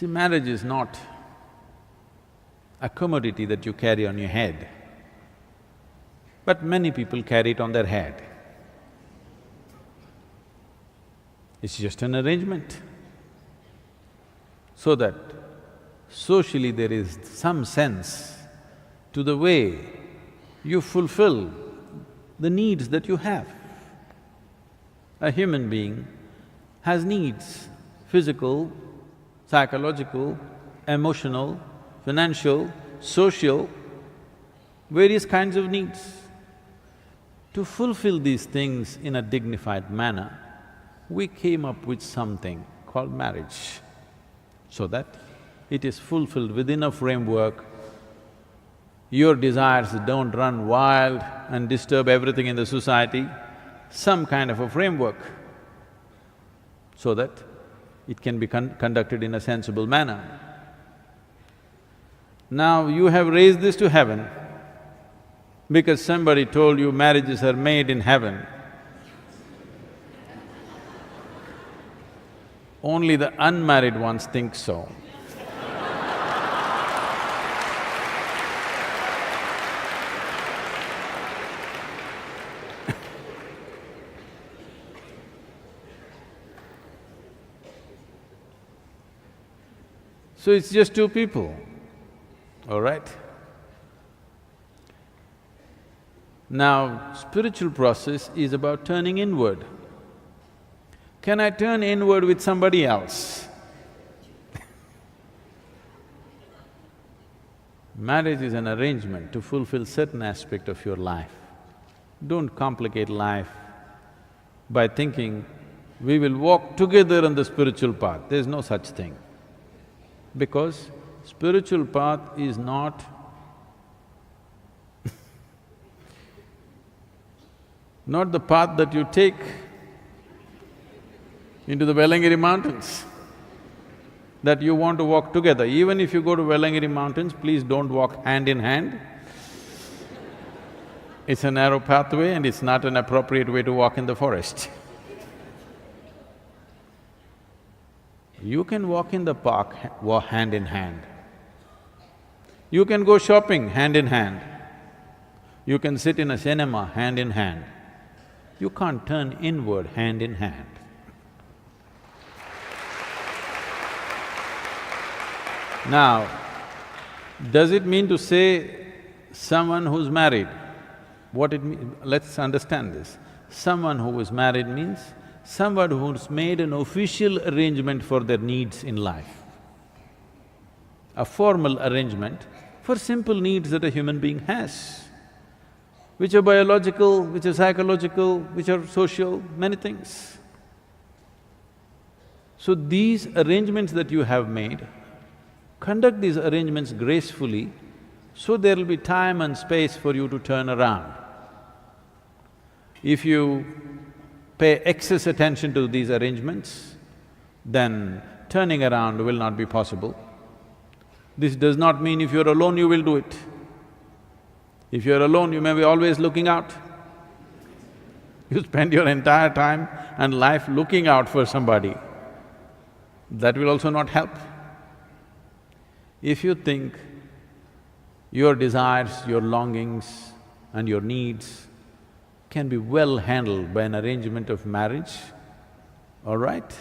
See, marriage is not a commodity that you carry on your head, but many people carry it on their head. It's just an arrangement, so that socially there is some sense to the way you fulfill the needs that you have. A human being has needs, physical, psychological, emotional, financial, social, various kinds of needs. To fulfill these things in a dignified manner, we came up with something called marriage, so that it is fulfilled within a framework. Your desires don't run wild and disturb everything in the society, some kind of a framework, so that it can be conducted in a sensible manner. Now you have raised this to heaven because somebody told you marriages are made in heaven. Only the unmarried ones think so. So it's just two people, all right? Now, spiritual process is about turning inward. Can I turn inward with somebody else? Marriage is an arrangement to fulfill certain aspect of your life. Don't complicate life by thinking, we will walk together on the spiritual path. There's no such thing. Because spiritual path is not not the path that you take into the Velangiri mountains, that you want to walk together. Even if you go to Velangiri mountains, please don't walk hand in hand. It's a narrow pathway and it's not an appropriate way to walk in the forest. You can walk in the park hand in hand. You can go shopping hand in hand. You can sit in a cinema hand in hand. You can't turn inward hand in hand. Now, does it mean to say someone who's married? What it means… let's understand this. Someone who is married means someone who's made an official arrangement for their needs in life. A formal arrangement for simple needs that a human being has, which are biological, which are psychological, which are social, many things. So these arrangements that you have made, conduct these arrangements gracefully, so there will be time and space for you to turn around. If you pay excess attention to these arrangements, then turning around will not be possible. This does not mean if you're alone, you will do it. If you're alone, you may be always looking out. You spend your entire time and life looking out for somebody, that will also not help. If you think your desires, your longings and your needs can be well handled by an arrangement of marriage, all right?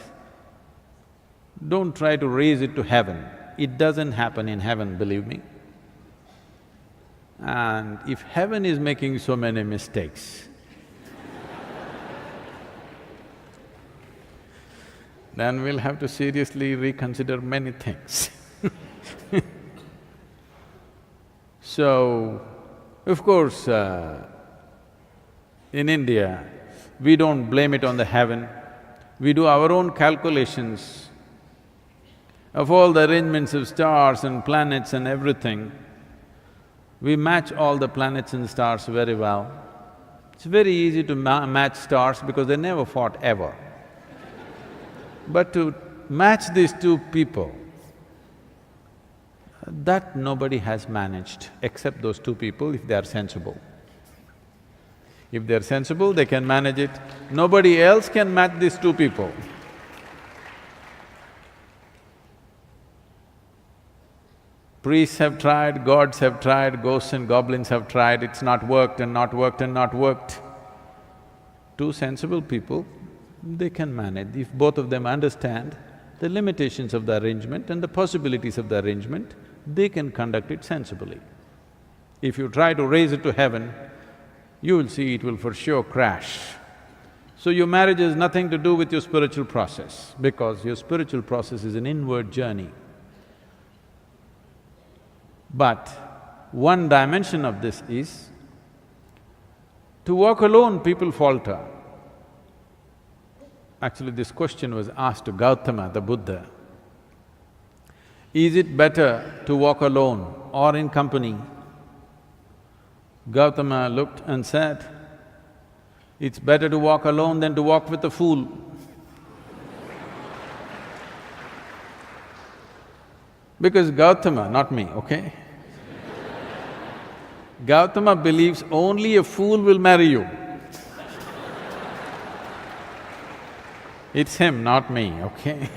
Don't try to raise it to heaven. It doesn't happen in heaven, believe me. And if heaven is making so many mistakes, then we'll have to seriously reconsider many things. So, of course, in India, we don't blame it on the heaven. We do our own calculations of all the arrangements of stars and planets and everything. We match all the planets and stars very well. It's very easy to match stars because they never fought ever. But to match these two people, that nobody has managed except those two people if they are sensible. If they're sensible, they can manage it. Nobody else can match these two people. Priests have tried, gods have tried, ghosts and goblins have tried, it's not worked and not worked and not worked. Two sensible people, they can manage. If both of them understand the limitations of the arrangement and the possibilities of the arrangement, they can conduct it sensibly. If you try to raise it to heaven, you will see it will for sure crash. So your marriage has nothing to do with your spiritual process, because your spiritual process is an inward journey. But one dimension of this is, to walk alone, people falter. Actually, this question was asked to Gautama, the Buddha. Is it better to walk alone or in company? Gautama looked and said, it's better to walk alone than to walk with a fool. Because Gautama, not me, okay? Gautama believes only a fool will marry you. It's him, not me, okay?